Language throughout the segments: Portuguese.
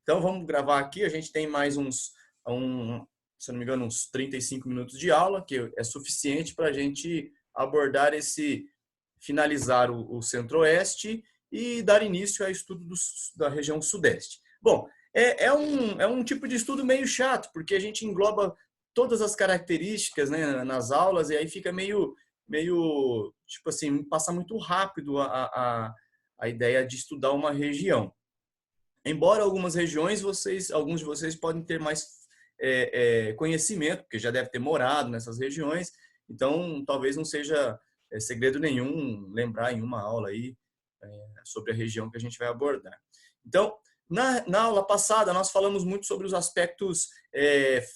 Então vamos gravar aqui, a gente tem mais se eu não me engano, uns 35 minutos de aula, que é suficiente para a gente abordar finalizar o Centro-Oeste e dar início ao estudo da região Sudeste. Bom, é um tipo de estudo meio chato, porque a gente engloba todas as características, né, nas aulas, e aí fica meio tipo assim, passa muito rápido a ideia de estudar uma região. Embora algumas regiões, alguns de vocês podem ter mais conhecimento, porque já deve ter morado nessas regiões, então talvez não seja segredo nenhum lembrar em uma aula aí sobre a região que a gente vai abordar. Então, na aula passada, nós falamos muito sobre os aspectos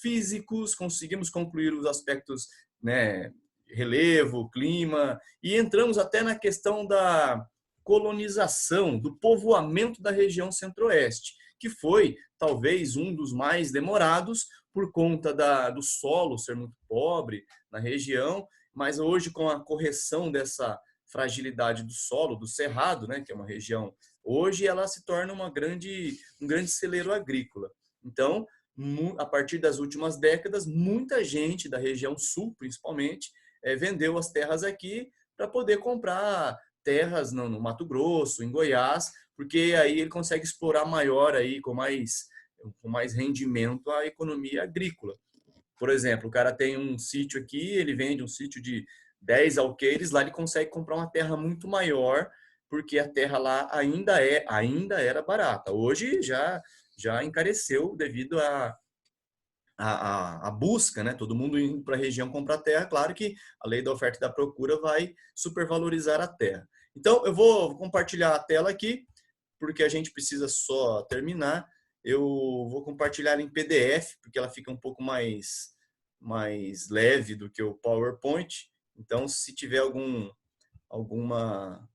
físicos, conseguimos concluir os aspectos, né, relevo, clima, e entramos até na questão da colonização, do povoamento da região Centro-Oeste, que foi talvez um dos mais demorados por conta do solo ser muito pobre na região, mas hoje com a correção dessa fragilidade do solo, do cerrado, né, que é uma região, hoje ela se torna um grande celeiro agrícola. Então, a partir das últimas décadas, muita gente da região sul, principalmente, vendeu as terras aqui para poder comprar terras no Mato Grosso, em Goiás, porque aí ele consegue explorar maior aí com mais rendimento a economia agrícola. Por exemplo, o cara tem um sítio aqui, ele vende um sítio de 10 alqueires, lá ele consegue comprar uma terra muito maior, porque a terra lá ainda era barata. Hoje já encareceu devido a busca, né? Todo mundo indo para a região comprar terra, claro que a lei da oferta e da procura vai supervalorizar a terra. Então, eu vou compartilhar a tela aqui, porque a gente precisa só terminar. Eu vou compartilhar em PDF, porque ela fica um pouco mais leve do que o PowerPoint. Então, se tiver alguma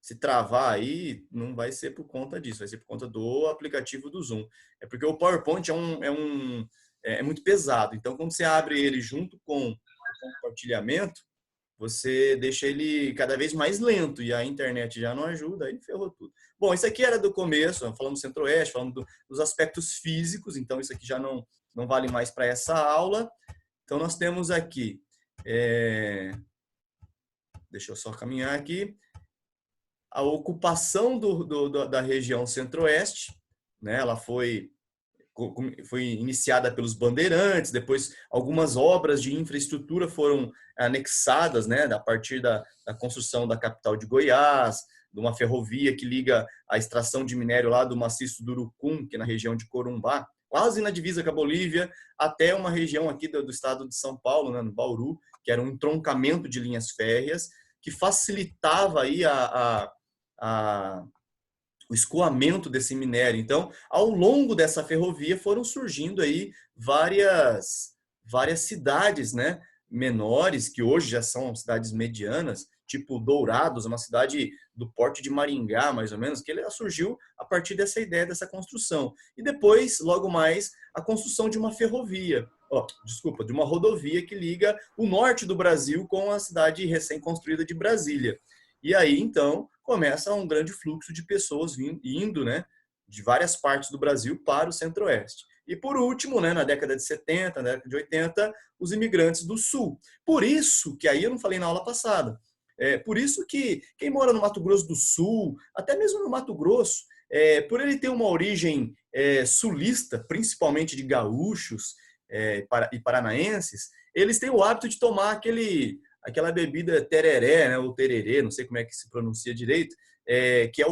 se travar aí, não vai ser por conta disso, vai ser por conta do aplicativo do Zoom. É porque o PowerPoint é muito pesado. Então, quando você abre ele junto com o compartilhamento, você deixa ele cada vez mais lento e a internet já não ajuda, aí ferrou tudo. Bom, isso aqui era do começo, falando do Centro-Oeste, falando dos aspectos físicos, então isso aqui já não vale mais para essa aula. Então, nós temos aqui, deixa eu só caminhar aqui, a ocupação da região Centro-Oeste, né? Ela foi iniciada pelos bandeirantes, depois algumas obras de infraestrutura foram anexadas, né, a partir da construção da capital de Goiás, de uma ferrovia que liga a extração de minério lá do maciço do Urucum, que é na região de Corumbá, quase na divisa com a Bolívia, até uma região aqui do estado de São Paulo, né, no Bauru, que era um entroncamento de linhas férreas, que facilitava aí o escoamento desse minério. Então, ao longo dessa ferrovia foram surgindo aí várias cidades, né, menores, que hoje já são cidades medianas, tipo Dourados, uma cidade do porte de Maringá, mais ou menos, que ele surgiu a partir dessa ideia, dessa construção. E depois, logo mais, a construção de uma ferrovia, de uma rodovia que liga o norte do Brasil com a cidade recém-construída de Brasília. E aí, então, começa um grande fluxo de pessoas indo, né, de várias partes do Brasil para o Centro-Oeste. E por último, né, na década de 70, na década de 80, os imigrantes do Sul. Por isso que aí eu não falei na aula passada, por isso que quem mora no Mato Grosso do Sul, até mesmo no Mato Grosso, por ele ter uma origem sulista, principalmente de gaúchos e paranaenses, eles têm o hábito de tomar aquela bebida tereré, né, ou tererê, não sei como é que se pronuncia direito, que é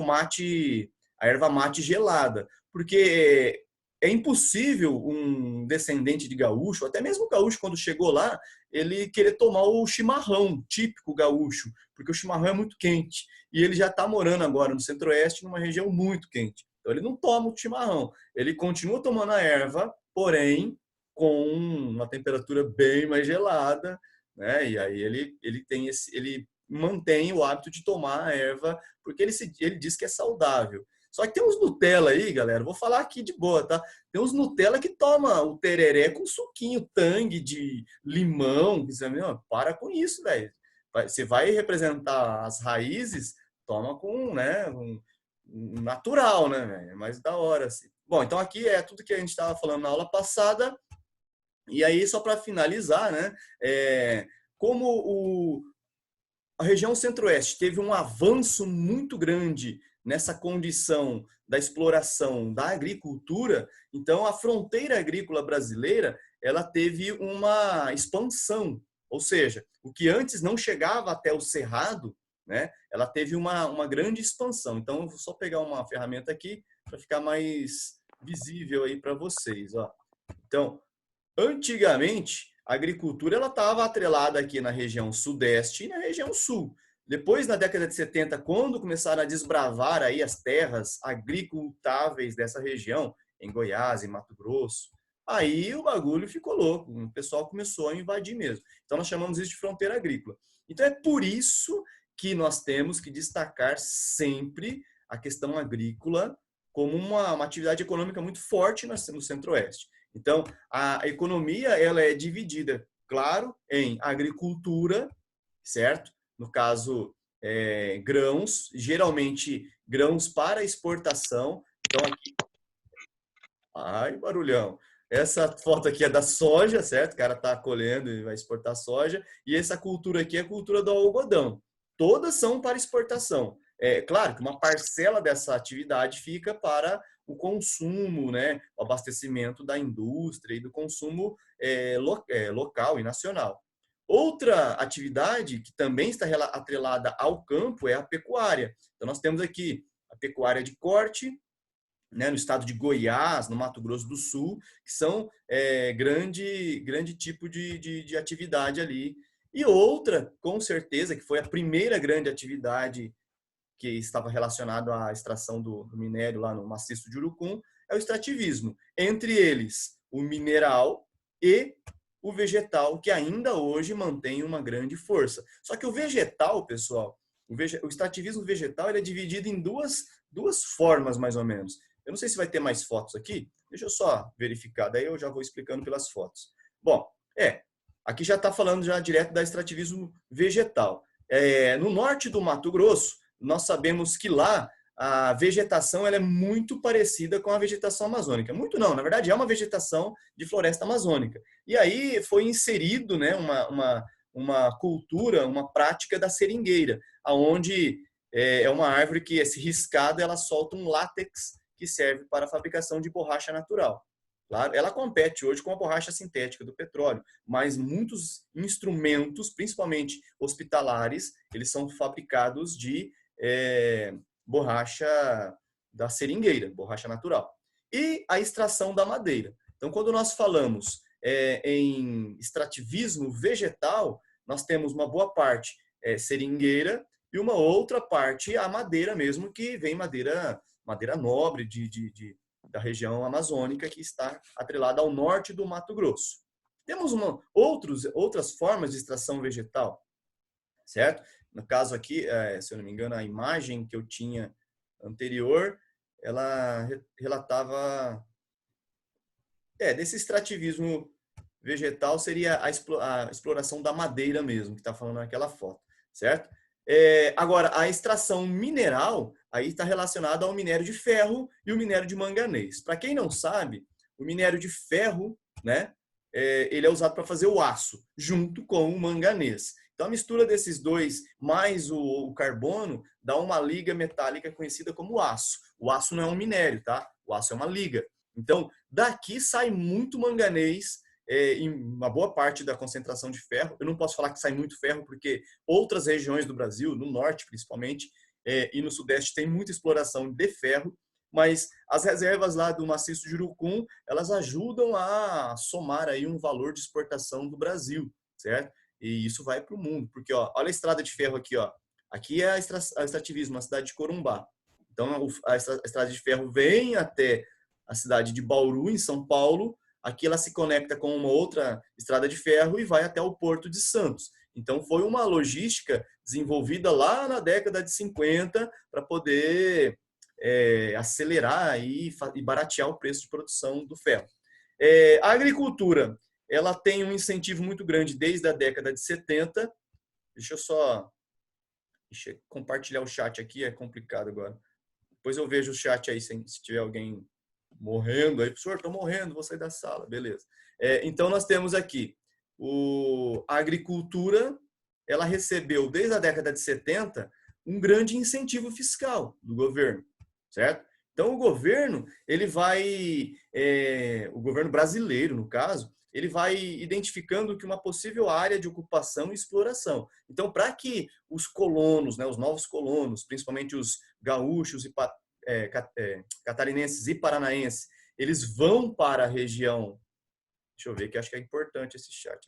a erva mate gelada. Porque é impossível um descendente de gaúcho, até mesmo o gaúcho quando chegou lá, ele querer tomar o chimarrão típico gaúcho, porque o chimarrão é muito quente. E ele já está morando agora no Centro-Oeste, numa região muito quente. Então ele não toma o chimarrão, ele continua tomando a erva, porém com uma temperatura bem mais gelada, né? E aí ele mantém o hábito de tomar a erva porque ele diz que é saudável. Só que tem uns Nutella aí, galera, vou falar aqui de boa, tá? Tem uns Nutella que toma o tereré com suquinho tangue de limão, para com isso, velho. Você vai representar as raízes, toma com, né, um natural, né, velho? É mais da hora, assim. Bom, então aqui é tudo que a gente estava falando na aula passada. E aí, só para finalizar, né, como a região centro-oeste teve um avanço muito grande nessa condição da exploração da agricultura, então a fronteira agrícola brasileira ela teve uma expansão, ou seja, o que antes não chegava até o cerrado, né, ela teve uma grande expansão. Então, eu vou só pegar uma ferramenta aqui para ficar mais visível aí para vocês. Ó. Então, antigamente, a agricultura ela estava atrelada aqui na região sudeste e na região sul. Depois, na década de 70, quando começaram a desbravar aí as terras agricultáveis dessa região, em Goiás, em Mato Grosso, aí o bagulho ficou louco. O pessoal começou a invadir mesmo. Então, nós chamamos isso de fronteira agrícola. Então, é por isso que nós temos que destacar sempre a questão agrícola como uma atividade econômica muito forte no centro-oeste. Então, a economia ela é dividida, claro, em agricultura, certo? No caso, grãos, geralmente grãos para exportação. Então, aqui. Ai, barulhão. Essa foto aqui é da soja, certo? O cara está colhendo e vai exportar soja. E essa cultura aqui é a cultura do algodão. Todas são para exportação. É claro que uma parcela dessa atividade fica para o consumo, né? O abastecimento da indústria e do consumo local e nacional. Outra atividade que também está atrelada ao campo é a pecuária. Então, nós temos aqui a pecuária de corte, né, no estado de Goiás, no Mato Grosso do Sul, que são grande tipo de atividade ali. E outra, com certeza, que foi a primeira grande atividade que estava relacionado à extração do minério lá no maciço de Urucum, é o extrativismo. Entre eles, o mineral e o vegetal, que ainda hoje mantém uma grande força. Só que o vegetal, pessoal, o extrativismo vegetal ele é dividido em duas formas, mais ou menos. Eu não sei se vai ter mais fotos aqui. Deixa eu só verificar, daí eu já vou explicando pelas fotos. Bom, aqui já está falando já direto da extrativismo vegetal. No norte do Mato Grosso, nós sabemos que lá a vegetação ela é muito parecida com a vegetação amazônica. Muito não, na verdade é uma vegetação de floresta amazônica. E aí foi inserido, né, uma cultura, uma prática da seringueira, aonde é uma árvore que, se riscada, ela solta um látex que serve para a fabricação de borracha natural. Claro, ela compete hoje com a borracha sintética do petróleo, mas muitos instrumentos, principalmente hospitalares, eles são fabricados de borracha da seringueira, borracha natural. E a extração da madeira. Então, quando nós falamos em extrativismo vegetal, nós temos uma boa parte seringueira e uma outra parte a madeira mesmo, que vem madeira nobre da região amazônica, que está atrelada ao norte do Mato Grosso. Temos outras formas de extração vegetal, certo? No caso aqui, se eu não me engano, a imagem que eu tinha anterior, ela relatava desse extrativismo vegetal seria a exploração da madeira mesmo, que está falando naquela foto, certo? Agora, a extração mineral aí está relacionada ao minério de ferro e o minério de manganês. Para quem não sabe, o minério de ferro, né, ele é usado para fazer o aço, junto com o manganês. Então, a mistura desses dois, mais o carbono, dá uma liga metálica conhecida como aço. O aço não é um minério, tá? O aço é uma liga. Então, daqui sai muito manganês, em uma boa parte da concentração de ferro. Eu não posso falar que sai muito ferro, porque outras regiões do Brasil, no norte principalmente, e no sudeste, tem muita exploração de ferro, mas as reservas lá do maciço de Urucum, elas ajudam a somar aí um valor de exportação do Brasil, certo? E isso vai para o mundo, porque olha a estrada de ferro aqui, ó. Aqui é a extrativismo, a cidade de Corumbá. Então, a estrada de ferro vem até a cidade de Bauru, em São Paulo. Aqui ela se conecta com uma outra estrada de ferro e vai até o Porto de Santos. Então, foi uma logística desenvolvida lá na década de 50 para poder acelerar e baratear o preço de produção do ferro. A agricultura ela tem um incentivo muito grande desde a década de 70. Deixa eu só compartilhar o chat aqui, é complicado agora. Depois eu vejo o chat aí, se tiver alguém Morrendo aí, professor, estou morrendo, vou sair da sala, beleza. Então nós temos aqui a agricultura, ela recebeu desde a década de 70 um grande incentivo fiscal do governo, certo? Então o governo, ele vai, o governo brasileiro, no caso, ele vai identificando que uma possível área de ocupação e exploração. Então, para que os colonos, né, os novos colonos, principalmente os gaúchos e catarinenses e paranaenses, eles vão para a região. Deixa eu ver que acho que é importante esse chat.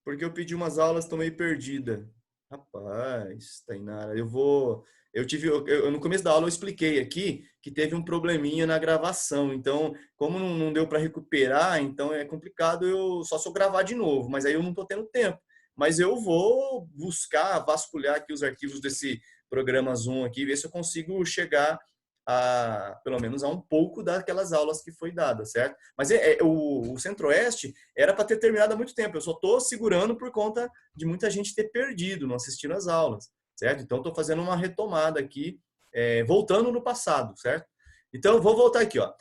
Porque eu pedi umas aulas, estou meio perdida. Rapaz, Tainara, no começo da aula eu expliquei aqui que teve um probleminha na gravação. Então, como não deu para recuperar, então é complicado só se eu gravar de novo. Mas aí eu não estou tendo tempo. Mas eu vou buscar, vasculhar aqui os arquivos desse programa Zoom aqui, ver se eu consigo chegar pelo menos a um pouco daquelas aulas que foi dada, certo? Mas o Centro-Oeste era para ter terminado há muito tempo. Eu só estou segurando por conta de muita gente ter perdido, não assistindo às aulas, certo? Então, estou fazendo uma retomada aqui, voltando no passado, certo? Então, vou voltar aqui, ó.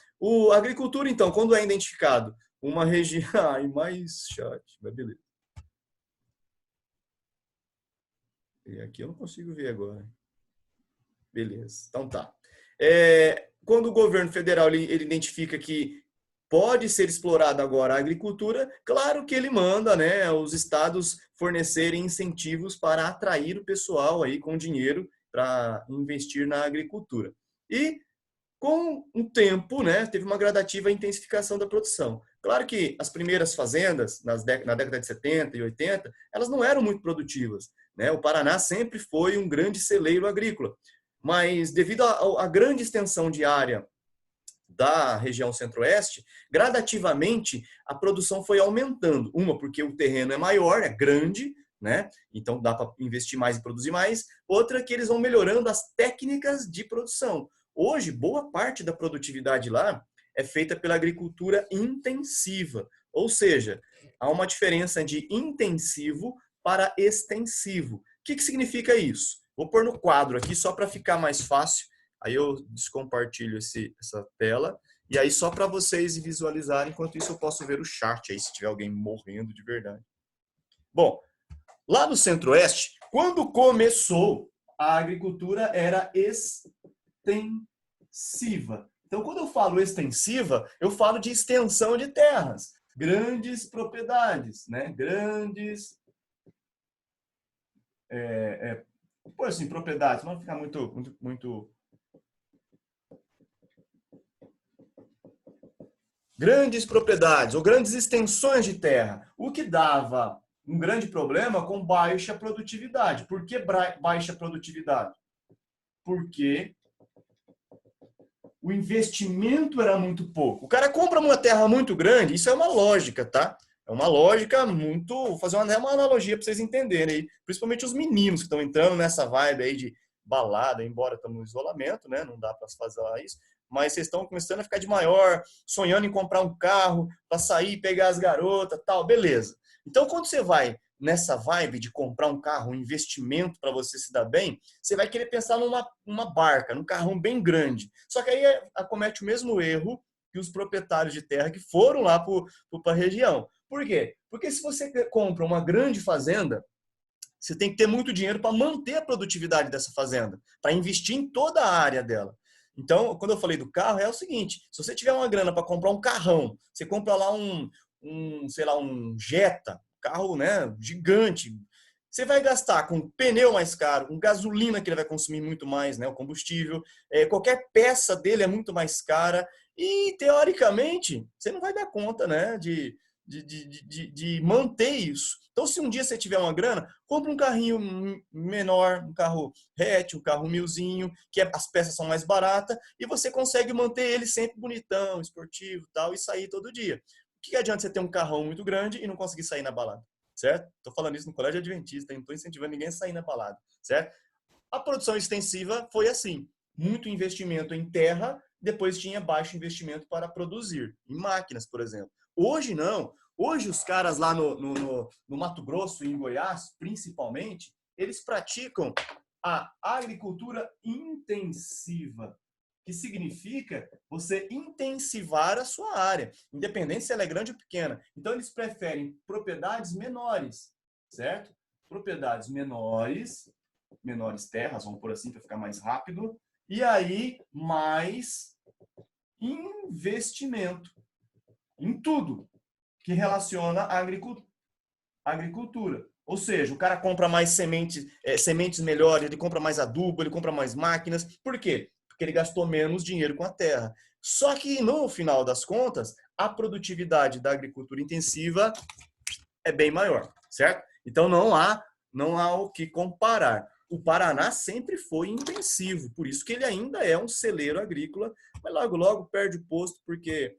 A agricultura, então, quando é identificado uma região... Ai, mais chat, mas beleza. E aqui eu não consigo ver agora. Beleza, então tá. Quando o governo federal ele identifica que pode ser explorada agora a agricultura, claro que ele manda, né, os estados fornecerem incentivos para atrair o pessoal aí com dinheiro para investir na agricultura. E com o tempo, né, teve uma gradativa intensificação da produção. Claro que as primeiras fazendas, na década de 70 e 80, elas não eram muito produtivas, né? O Paraná sempre foi um grande celeiro agrícola, mas devido à grande extensão de área da região centro-oeste, gradativamente a produção foi aumentando. Uma, porque o terreno é maior, é grande, né? Então dá para investir mais e produzir mais. Outra, que eles vão melhorando as técnicas de produção. Hoje, boa parte da produtividade lá é feita pela agricultura intensiva, ou seja, há uma diferença de intensivo para extensivo. O que significa isso? Vou pôr no quadro aqui só para ficar mais fácil. Aí eu descompartilho essa tela. E aí só para vocês visualizarem, enquanto isso eu posso ver o chat aí, se tiver alguém morrendo de verdade. Bom, lá no Centro-Oeste, quando começou, a agricultura era extensiva. Então, quando eu falo extensiva, eu falo de extensão de terras, grandes propriedades, né? Grandes... Por assim, propriedades, não ficar muito... Grandes propriedades ou grandes extensões de terra, o que dava um grande problema com baixa produtividade. Por que baixa produtividade? Porque o investimento era muito pouco. O cara compra uma terra muito grande, isso é uma lógica, tá? É uma lógica muito... Vou fazer uma analogia para vocês entenderem aí, principalmente os meninos que estão entrando nessa vibe aí de balada, embora estamos no isolamento, né? Não dá para fazer isso, mas vocês estão começando a ficar de maior, sonhando em comprar um carro para sair, pegar as garotas, tal, beleza. Então, quando você vai nessa vibe de comprar um carro, um investimento para você se dar bem, você vai querer pensar numa barca, num carrão bem grande. Só que aí acomete o mesmo erro que os proprietários de terra que foram lá para a região. Por quê? Porque se você compra uma grande fazenda, você tem que ter muito dinheiro para manter a produtividade dessa fazenda, para investir em toda a área dela. Então, quando eu falei do carro, é o seguinte: se você tiver uma grana para comprar um carrão, você compra lá sei lá, um Jetta, carro, né, gigante. Você vai gastar com pneu mais caro, com gasolina que ele vai consumir muito mais, né, o combustível. Qualquer peça dele é muito mais cara e, teoricamente, você não vai dar conta, né, de manter isso. Então, se um dia você tiver uma grana, compra um carrinho menor, um carro hatch, um carro milzinho, que as peças são mais baratas, e você consegue manter ele sempre bonitão, esportivo, tal, e sair todo dia. O que adianta você ter um carrão muito grande e não conseguir sair na balada, certo? Estou falando isso no colégio adventista, não estou incentivando ninguém a sair na balada, certo? A produção extensiva foi assim, muito investimento em terra, depois tinha baixo investimento para produzir, em máquinas, por exemplo. Hoje não. Hoje os caras lá no Mato Grosso e em Goiás, principalmente, eles praticam a agricultura intensiva. que significa você intensivar a sua área, independente se ela é grande ou pequena. Então, eles preferem propriedades menores, certo? Propriedades menores, menores terras, vamos por assim, para ficar mais rápido, e aí mais investimento em tudo que relaciona a agricultura. Ou seja, o cara compra mais sementes melhores, ele compra mais adubo, ele compra mais máquinas. Por quê? Porque ele gastou menos dinheiro com a terra. Só que, no final das contas, a produtividade da agricultura intensiva é bem maior, certo? Então, não há o que comparar. O Paraná sempre foi intensivo, por isso que ele ainda é um celeiro agrícola, mas logo, logo perde o posto, porque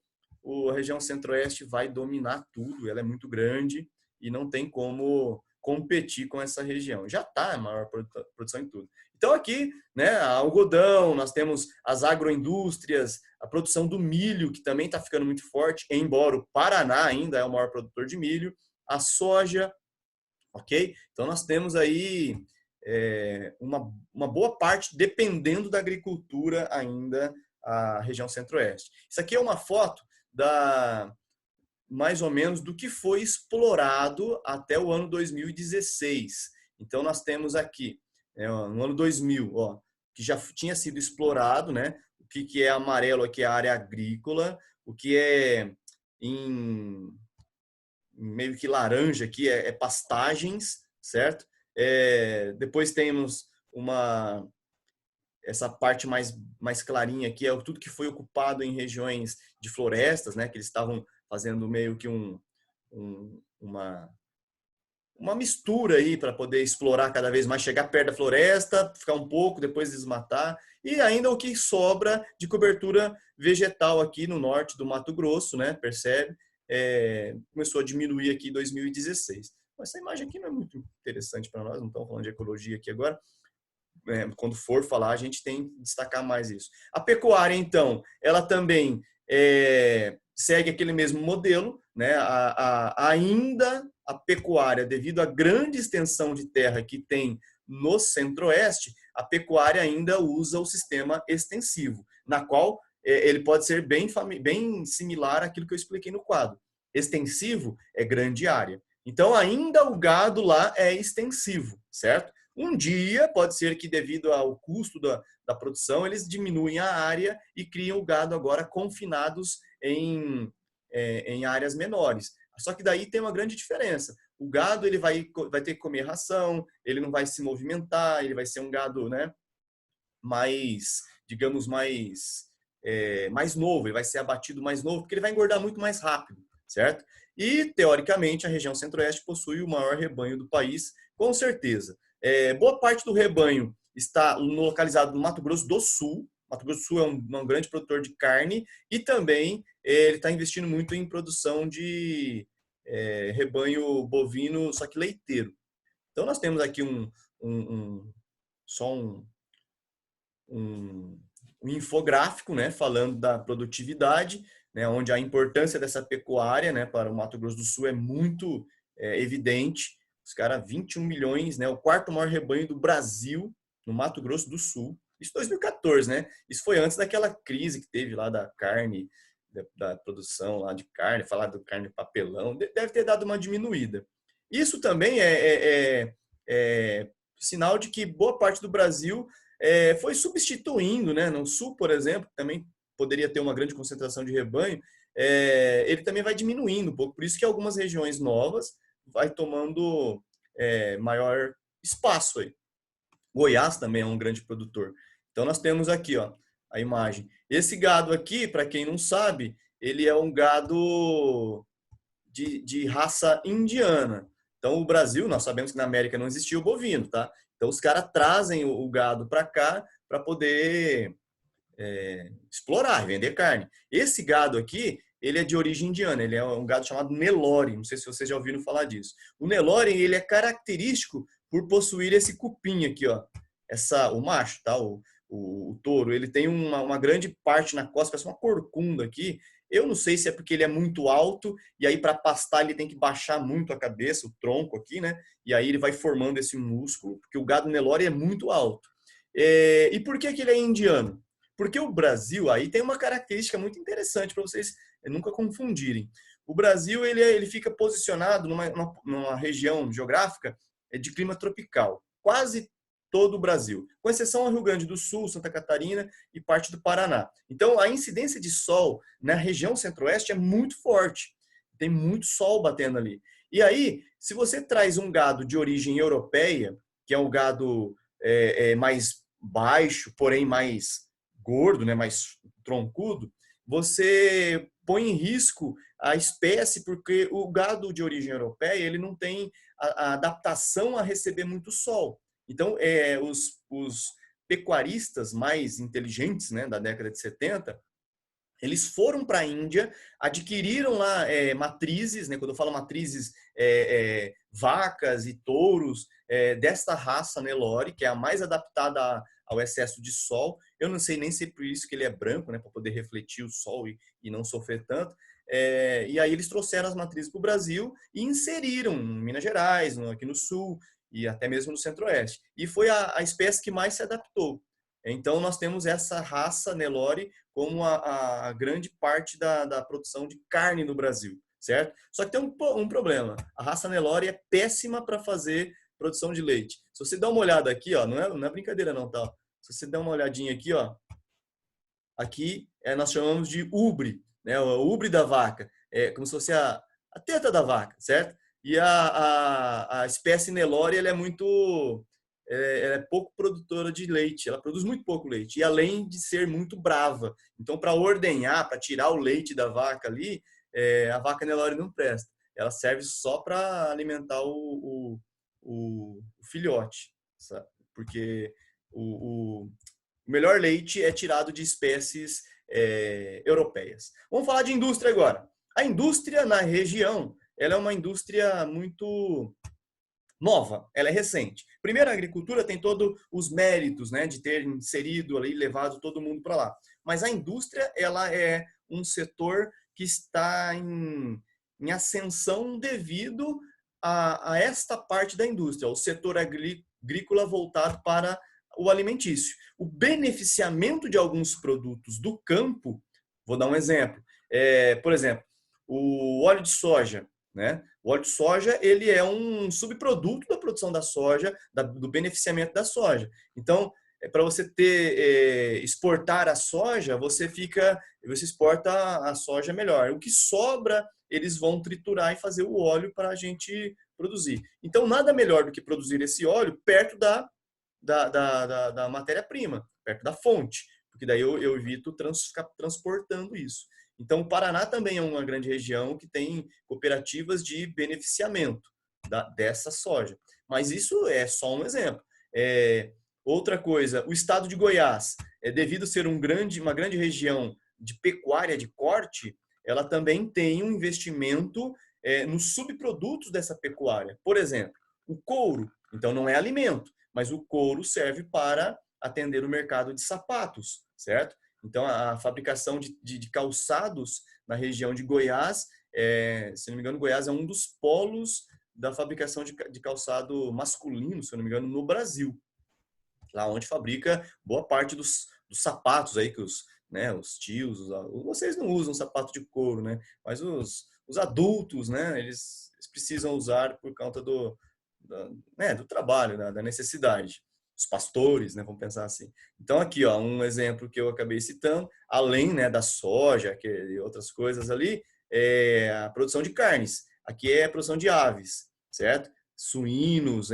a região centro-oeste vai dominar tudo, ela é muito grande e não tem como competir com essa região. Já está a maior produção em tudo. Então aqui, né, algodão, nós temos as agroindústrias, a produção do milho, que também está ficando muito forte, embora o Paraná ainda é o maior produtor de milho, a soja, ok? Então nós temos aí uma boa parte dependendo da agricultura ainda, a região centro-oeste. Isso aqui é uma foto mais ou menos do que foi explorado até o ano 2016. Então nós temos aqui, no ano 2000, ó, que já tinha sido explorado, né? O que é amarelo aqui é a área agrícola, o que é em meio que laranja aqui é pastagens, certo? Depois temos essa parte mais clarinha aqui, é tudo que foi ocupado em regiões de florestas, né? Que eles estavam fazendo meio que uma mistura aí para poder explorar cada vez mais, chegar perto da floresta, ficar um pouco, depois desmatar, e ainda o que sobra de cobertura vegetal aqui no norte do Mato Grosso, né? Percebe? Começou a diminuir aqui em 2016. Mas essa imagem aqui não é muito interessante para nós, não estamos falando de ecologia aqui agora. Quando for falar, a gente tem que destacar mais isso. A pecuária, então, ela também segue aquele mesmo modelo, né? Ainda a pecuária, devido à grande extensão de terra que tem no centro-oeste, a pecuária ainda usa o sistema extensivo, na qual ele pode ser bem similar àquilo que eu expliquei no quadro. Extensivo é grande área. Então, ainda o gado lá é extensivo, certo? Um dia, pode ser que devido ao custo da produção, eles diminuem a área e criam o gado agora confinados em áreas menores. Só que daí tem uma grande diferença. O gado ele vai ter que comer ração, ele não vai se movimentar, ele vai ser um gado, né, mais, digamos, mais novo, ele vai ser abatido mais novo, porque ele vai engordar muito mais rápido, certo? E, teoricamente, a região centro-oeste possui o maior rebanho do país, com certeza. Boa parte do rebanho está localizado no Mato Grosso do Sul. Mato Grosso do Sul é um grande produtor de carne e também ele está investindo muito em produção de rebanho bovino, só que leiteiro. Então, nós temos aqui só um infográfico, né, falando da produtividade, né, onde a importância dessa pecuária, né, para o Mato Grosso do Sul é muito evidente. Os caras, 21 milhões, né, o quarto maior rebanho do Brasil, no Mato Grosso do Sul. Isso em 2014, né? Isso foi antes daquela crise que teve lá da carne, da produção lá de carne, falar do carne papelão, deve ter dado uma diminuída. Isso também é sinal de que boa parte do Brasil foi substituindo, né? No sul, por exemplo, também poderia ter uma grande concentração de rebanho, ele também vai diminuindo um pouco. Por isso que algumas regiões novas vai tomando maior espaço aí. Goiás também é um grande produtor. Então nós temos aqui, ó, a imagem. Esse gado aqui, para quem não sabe, ele é um gado de raça indiana. Então o Brasil, nós sabemos que na América não existia o bovino, tá? Então os caras trazem o gado para cá para poder explorar, vender carne. Esse gado aqui, ele é de origem indiana, ele é um gado chamado Nelore, não sei se vocês já ouviram falar disso. O Nelore, ele é característico por possuir esse cupim aqui, ó. O macho, tá? O touro, ele tem uma grande parte na costa, parece uma corcunda aqui. Eu não sei se é porque ele é muito alto e aí para pastar ele tem que baixar muito a cabeça, o tronco aqui, né? E aí ele vai formando esse músculo, porque o gado Nelore é muito alto. E por que ele é indiano? Porque o Brasil, aí tem uma característica muito interessante para vocês nunca confundirem. O Brasil, ele fica posicionado numa região geográfica de clima tropical. Quase todo o Brasil, com exceção ao Rio Grande do Sul, Santa Catarina e parte do Paraná. Então, a incidência de sol na região centro-oeste é muito forte. Tem muito sol batendo ali. E aí, se você traz um gado de origem europeia, que é um gado mais baixo, porém mais gordo, né, mais troncudo, você põe em risco a espécie, porque o gado de origem europeia ele não tem a adaptação a receber muito sol. Então, os pecuaristas mais inteligentes, né, da década de 70, eles foram para a Índia, adquiriram lá matrizes, né? Quando eu falo matrizes, vacas e touros desta raça Nelore, que é a mais adaptada ao excesso de sol. Eu não sei nem se é por isso que ele é branco, né? Para poder refletir o sol e não sofrer tanto. E aí eles trouxeram as matrizes para o Brasil e inseriram em Minas Gerais, aqui no Sul e até mesmo no Centro-Oeste. E foi a espécie que mais se adaptou. Então, nós temos essa raça Nelore como a grande parte da produção de carne no Brasil, certo? Só que tem um problema. A raça Nelore é péssima para fazer produção de leite. Se você dá uma olhada aqui, ó, não é brincadeira não, tá? Se você der uma olhadinha aqui, ó, aqui nós chamamos de ubre, né? O ubre da vaca. É como se fosse a teta da vaca, certo? E a espécie Nelore, ela é muito... ela é pouco produtora de leite, ela produz muito pouco leite, e além de ser muito brava. Então, para ordenhar, para tirar o leite da vaca ali, a vaca Nelore não presta. Ela serve só para alimentar o filhote, sabe? Porque o melhor leite é tirado de espécies europeias. Vamos falar de indústria agora. A indústria na região, ela é uma indústria muito nova, ela é recente. Primeiro, a agricultura tem todos os méritos, né, de ter inserido ali, levado todo mundo para lá. Mas a indústria, ela é um setor que está em ascensão devido a esta parte da indústria, o setor agrícola voltado para o alimentício. O beneficiamento de alguns produtos do campo, vou dar um exemplo. Por exemplo, o óleo de soja, né? O óleo de soja ele é um subproduto da produção da soja, do beneficiamento da soja. Então, para você exportar a soja, você exporta a soja melhor. O que sobra, eles vão triturar e fazer o óleo para a gente produzir. Então, nada melhor do que produzir esse óleo perto da matéria-prima, perto da fonte, porque daí eu evito ficar transportando isso. Então, o Paraná também é uma grande região que tem cooperativas de beneficiamento dessa soja. Mas isso é só um exemplo. Outra coisa, o estado de Goiás, devido ser uma grande região de pecuária de corte, ela também tem um investimento nos subprodutos dessa pecuária. Por exemplo, o couro, então não é alimento, mas o couro serve para atender o mercado de sapatos, certo? Então, a fabricação de calçados na região de Goiás, se não me engano, Goiás é um dos polos da fabricação de calçado masculino, se não me engano, no Brasil. Lá onde fabrica boa parte dos sapatos aí que os tios, vocês não usam sapato de couro, né? Mas os adultos, né? Eles precisam usar por conta do trabalho, da necessidade. Os pastores, né? Vamos pensar assim. Então aqui, ó, um exemplo que eu acabei citando, além, né, da soja e outras coisas ali, é a produção de carnes. Aqui é a produção de aves, certo? Suínos,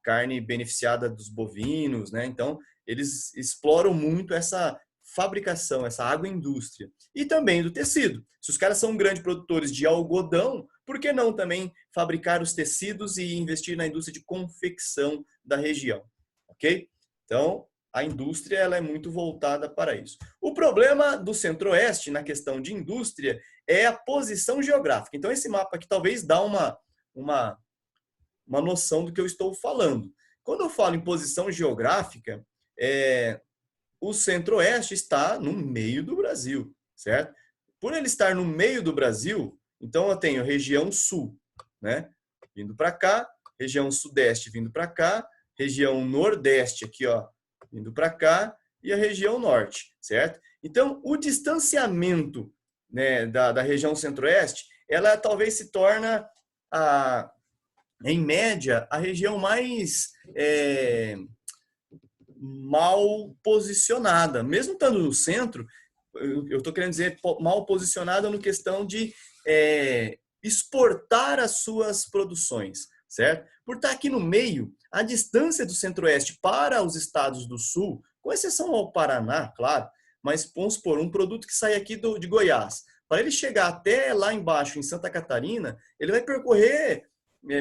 carne beneficiada dos bovinos, né? Então eles exploram muito essa fabricação, essa agroindústria. E também do tecido. Se os caras são grandes produtores de algodão, por que não também fabricar os tecidos e investir na indústria de confecção da região? Ok? Então, a indústria ela é muito voltada para isso. O problema do Centro-Oeste na questão de indústria é a posição geográfica. Então, esse mapa aqui talvez dá uma noção do que eu estou falando. Quando eu falo em posição geográfica, o Centro-Oeste está no meio do Brasil, certo? Por ele estar no meio do Brasil, então eu tenho região sul, né? Vindo para cá, região sudeste vindo para cá, região nordeste aqui, ó, vindo para cá, e a região norte, certo? Então, o distanciamento, né, da região centro-oeste, ela talvez se torna, em média, a região mais mal posicionada. Mesmo estando no centro, eu estou querendo dizer mal posicionada no questão de exportar as suas produções, certo? Por estar aqui no meio, a distância do centro-oeste para os estados do sul, com exceção ao Paraná, claro, mas vamos supor, um produto que sai aqui de Goiás, para ele chegar até lá embaixo, em Santa Catarina, ele vai percorrer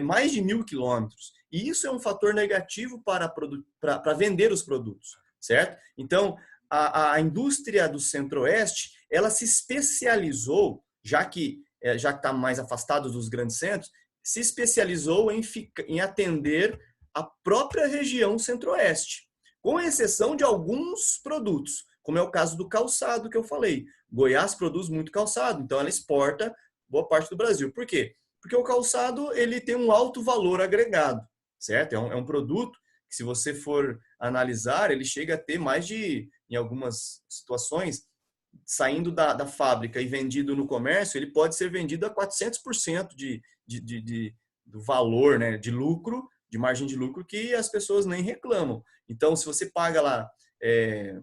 mais de 1.000 quilômetros. E isso é um fator negativo para vender os produtos, certo? Então, a indústria do Centro-Oeste, ela se especializou, já que está mais afastado dos grandes centros, se especializou em atender a própria região Centro-Oeste, com exceção de alguns produtos, como é o caso do calçado que eu falei. Goiás produz muito calçado, então ela exporta boa parte do Brasil. Por quê? Porque o calçado ele tem um alto valor agregado, certo? É um produto que, se você for analisar, ele chega a ter mais de, em algumas situações, saindo da fábrica e vendido no comércio, ele pode ser vendido a 400% do valor, né, de lucro, de margem de lucro, que as pessoas nem reclamam. Então, se você paga lá R$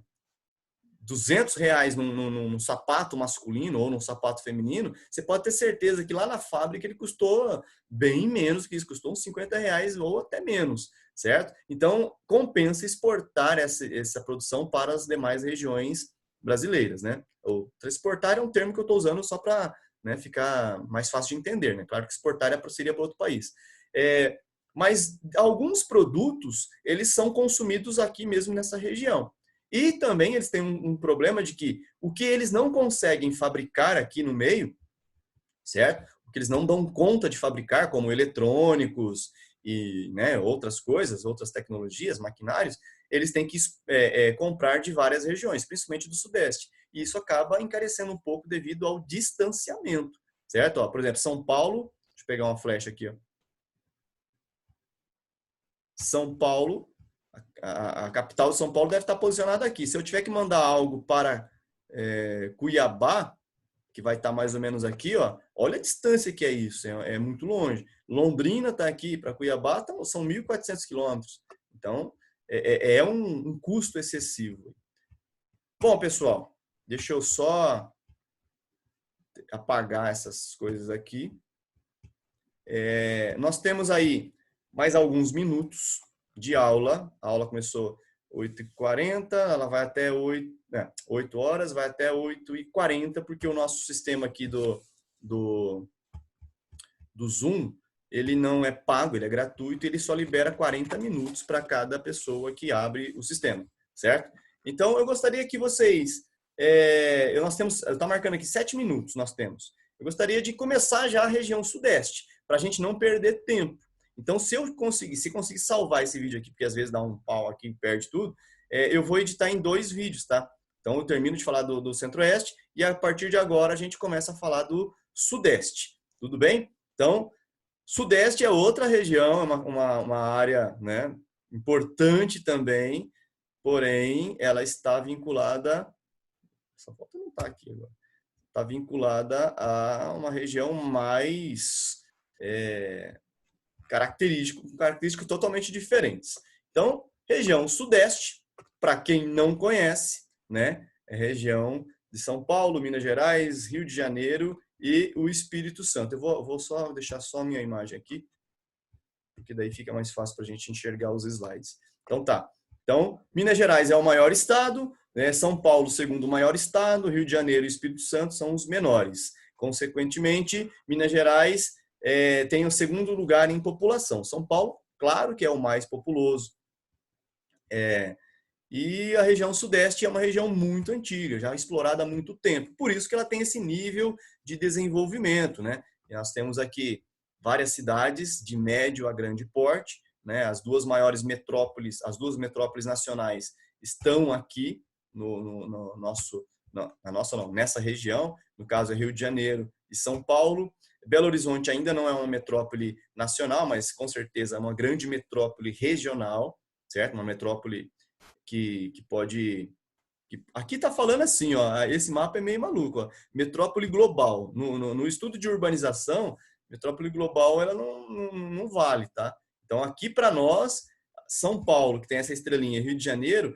200 num sapato masculino ou num sapato feminino, você pode ter certeza que lá na fábrica ele custou bem menos que isso, custou uns R$ 50 ou até menos, certo? Então, compensa exportar essa produção para as demais regiões brasileiras, né? Ou exportar é um termo que eu estou usando só para, né, ficar mais fácil de entender, né? Claro que exportar seria para outro país. Mas alguns produtos, eles são consumidos aqui mesmo nessa região. E também eles têm um problema de que o que eles não conseguem fabricar aqui no meio, certo? O que eles não dão conta de fabricar, como eletrônicos e, né, outras coisas, outras tecnologias, maquinários, eles têm que comprar de várias regiões, principalmente do Sudeste. E isso acaba encarecendo um pouco devido ao distanciamento, certo? Ó, por exemplo, São Paulo, deixa eu pegar uma flecha aqui, ó. São Paulo, a capital de São Paulo deve estar posicionada aqui. Se eu tiver que mandar algo para Cuiabá, que vai estar mais ou menos aqui, ó, olha a distância que é isso, é muito longe. Londrina está aqui, para Cuiabá são 1.400 quilômetros. Então, é um custo excessivo. Bom, pessoal, deixa eu só apagar essas coisas aqui. Nós temos aí mais alguns minutos de aula. A aula começou 8h40, ela vai até 8 horas, vai até 8h40, porque o nosso sistema aqui do Zoom, ele não é pago, ele é gratuito, ele só libera 40 minutos para cada pessoa que abre o sistema, certo? Então, eu gostaria que vocês... nós temos, está marcando aqui 7 minutos, nós temos. Eu gostaria de começar já a região Sudeste, para a gente não perder tempo. Então, se conseguir salvar esse vídeo aqui, porque às vezes dá um pau aqui e perde tudo, eu vou editar em 2 vídeos, tá? Então, eu termino de falar do Centro-Oeste e a partir de agora a gente começa a falar do Sudeste. Tudo bem? Então, Sudeste é outra região, é uma área, né, importante também, porém, ela está vinculada... Essa foto não está aqui agora. Está vinculada a uma região mais... características totalmente diferentes. Então, região Sudeste, para quem não conhece, né, é região de São Paulo, Minas Gerais, Rio de Janeiro e o Espírito Santo. Eu vou só deixar só a minha imagem aqui, porque daí fica mais fácil para a gente enxergar os slides. Então tá. Então, Minas Gerais é o maior estado, né? São Paulo, segundo maior estado, Rio de Janeiro e Espírito Santo são os menores. Consequentemente, Minas Gerais tem o segundo lugar em população. São Paulo, claro que é o mais populoso. E a região Sudeste é uma região muito antiga, já explorada há muito tempo. Por isso que ela tem esse nível de desenvolvimento, né? E nós temos aqui várias cidades de médio a grande porte, né? As duas maiores metrópoles, as duas metrópoles nacionais estão aqui nessa região. No caso é Rio de Janeiro e São Paulo. Belo Horizonte ainda não é uma metrópole nacional, mas com certeza é uma grande metrópole regional, certo? Uma metrópole que pode Aqui tá falando assim, ó, esse mapa é meio maluco, ó, metrópole global. No estudo de urbanização, metrópole global ela não vale, tá? Então aqui para nós, São Paulo, que tem essa estrelinha, Rio de Janeiro,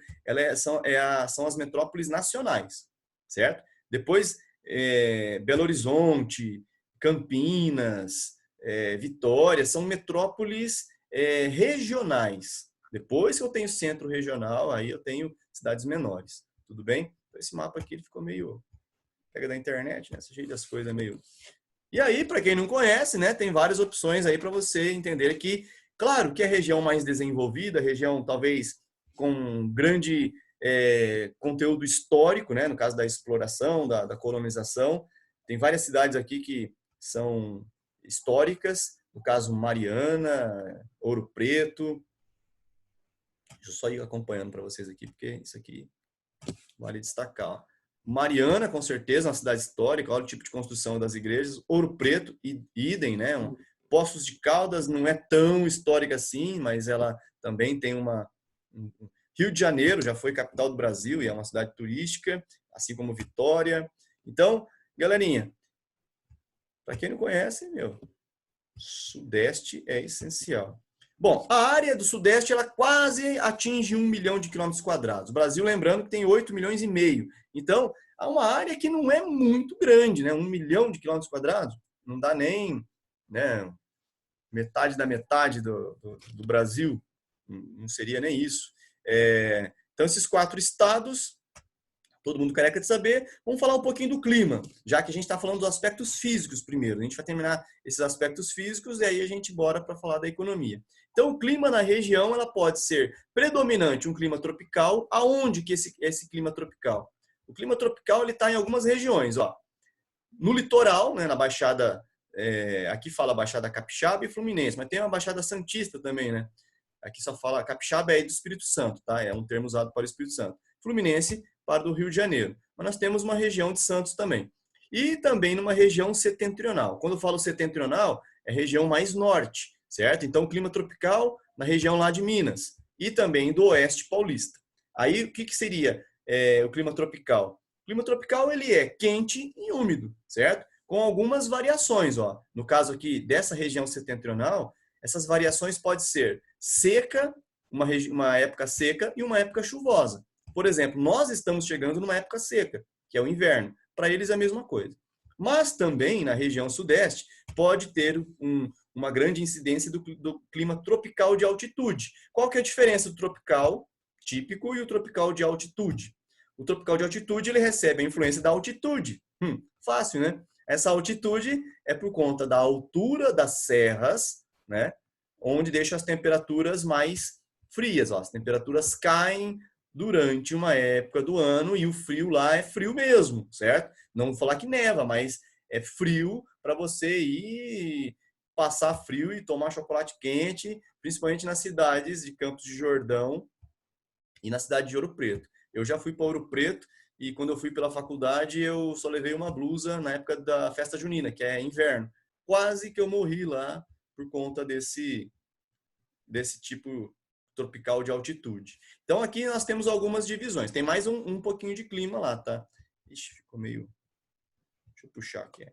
são as metrópoles nacionais, certo? Depois, Belo Horizonte, Campinas, Vitória, são metrópoles regionais. Depois que eu tenho centro regional, aí eu tenho cidades menores. Tudo bem? Então, esse mapa aqui ele ficou meio... Pega da internet, né? Esse jeito das coisas meio... E aí, para quem não conhece, né, tem várias opções aí para você entender que, claro, que a região mais desenvolvida, região talvez com grande conteúdo histórico, né, no caso da exploração, da colonização, tem várias cidades aqui que são históricas, no caso Mariana, Ouro Preto. Deixa eu só ir acompanhando para vocês aqui, porque isso aqui vale destacar. Ó. Mariana, com certeza, uma cidade histórica, olha o tipo de construção das igrejas. Ouro Preto, idem, né? Poços de Caldas não é tão histórica assim, mas ela também tem uma... Rio de Janeiro já foi capital do Brasil e é uma cidade turística, assim como Vitória. Então, galerinha, para quem não conhece, meu, Sudeste é essencial. Bom, a área do Sudeste ela quase atinge 1 milhão de quilômetros quadrados. O Brasil, lembrando, que tem 8 milhões e meio. Então, há uma área que não é muito grande, né? 1 milhão de quilômetros quadrados não dá nem, né, metade da metade do Brasil. Não seria nem isso. Então, esses 4 estados, todo mundo careca de saber. Vamos falar um pouquinho do clima, já que a gente está falando dos aspectos físicos primeiro. A gente vai terminar esses aspectos físicos e aí a gente bora para falar da economia. Então, o clima na região ela pode ser predominante um clima tropical. Aonde que esse clima tropical? O clima tropical ele está em algumas regiões, ó. No litoral, né, na Baixada, aqui fala Baixada Capixaba e Fluminense, mas tem uma Baixada Santista também, né? Aqui só fala Capixaba é do Espírito Santo, tá? É um termo usado para o Espírito Santo. Fluminense para do Rio de Janeiro. Mas nós temos uma região de Santos também. E também numa região setentrional. Quando eu falo setentrional, é região mais norte, certo? Então, clima tropical na região lá de Minas e também do oeste paulista. Aí, o que seria o clima tropical? O clima tropical ele é quente e úmido, certo? Com algumas variações, ó. No caso aqui dessa região setentrional, essas variações podem ser seca, uma época seca e uma época chuvosa. Por exemplo, nós estamos chegando numa época seca, que é o inverno. Para eles é a mesma coisa. Mas também na região sudeste pode ter uma grande incidência do clima tropical de altitude. Qual que é a diferença do tropical típico e o tropical de altitude? O tropical de altitude ele recebe a influência da altitude. Fácil, né? Essa altitude é por conta da altura das serras, né? Onde deixa as temperaturas mais frias. Ó. As temperaturas caem durante uma época do ano e o frio lá é frio mesmo, certo? Não vou falar que neva, mas é frio para você ir passar frio e tomar chocolate quente, principalmente nas cidades de Campos de Jordão e na cidade de Ouro Preto. Eu já fui para Ouro Preto e quando eu fui pela faculdade eu só levei uma blusa na época da festa junina, que é inverno. Quase que eu morri lá por conta desse tipo tropical de altitude. Então aqui nós temos algumas divisões. Tem mais um pouquinho de clima lá, tá? Ixi, ficou meio... Deixa eu puxar aqui.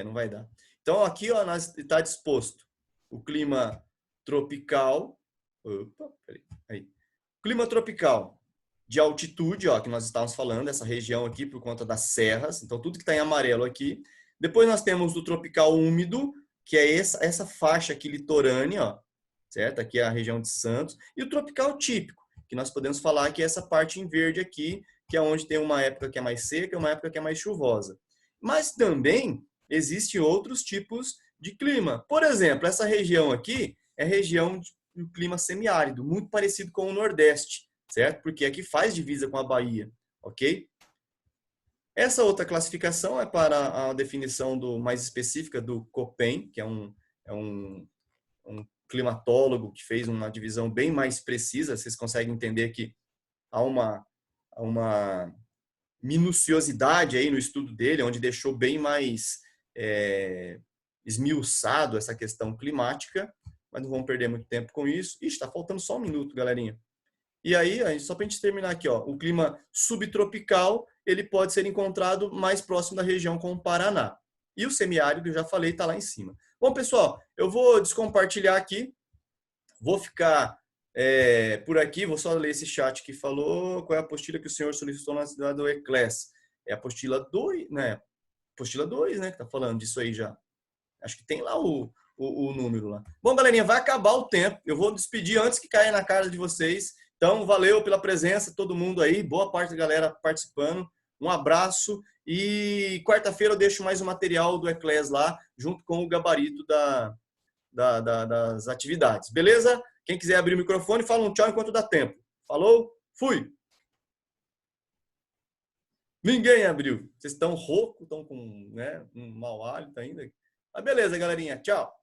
Não vai dar. Então aqui ó, está disposto o clima tropical. Opa, peraí. Aí. Clima tropical de altitude, ó, que nós estávamos falando, essa região aqui por conta das serras. Então tudo que está em amarelo aqui. Depois nós temos o tropical úmido, que é essa faixa aqui litorânea, ó, certo? Aqui é a região de Santos. E o tropical típico, que nós podemos falar que é essa parte em verde aqui, que é onde tem uma época que é mais seca e uma época que é mais chuvosa. Mas também existem outros tipos de clima. Por exemplo, essa região aqui é região de clima semiárido, muito parecido com o Nordeste, certo? Porque aqui faz divisa com a Bahia, ok? Essa outra classificação é para a definição mais específica do Köppen, que é um climatólogo que fez uma divisão bem mais precisa. Vocês conseguem entender que há uma minuciosidade aí no estudo dele, onde deixou bem mais esmiuçado essa questão climática, mas não vamos perder muito tempo com isso. Ixi, está faltando só um minuto, galerinha. E aí, só para a gente terminar aqui, ó, o clima subtropical, ele pode ser encontrado mais próximo da região como o Paraná. E o semiárido, eu já falei, está lá em cima. Bom, pessoal, eu vou descompartilhar aqui, vou ficar por aqui, vou só ler esse chat que falou qual é a apostila que o senhor solicitou na cidade do Eclés. É a apostila 2, né? Apostila 2, né? Que tá falando disso aí já. Acho que tem lá o número lá. Bom, galerinha, vai acabar o tempo. Eu vou despedir antes que caia na cara de vocês. Então, valeu pela presença, todo mundo aí. Boa parte da galera participando. Um abraço. E quarta-feira eu deixo mais um material do Eclés lá, junto com o gabarito das atividades. Beleza? Quem quiser abrir o microfone, fala um tchau enquanto dá tempo. Falou? Fui! Ninguém abriu. Vocês estão roucos, estão com um mau hálito ainda. Mas beleza, galerinha. Tchau.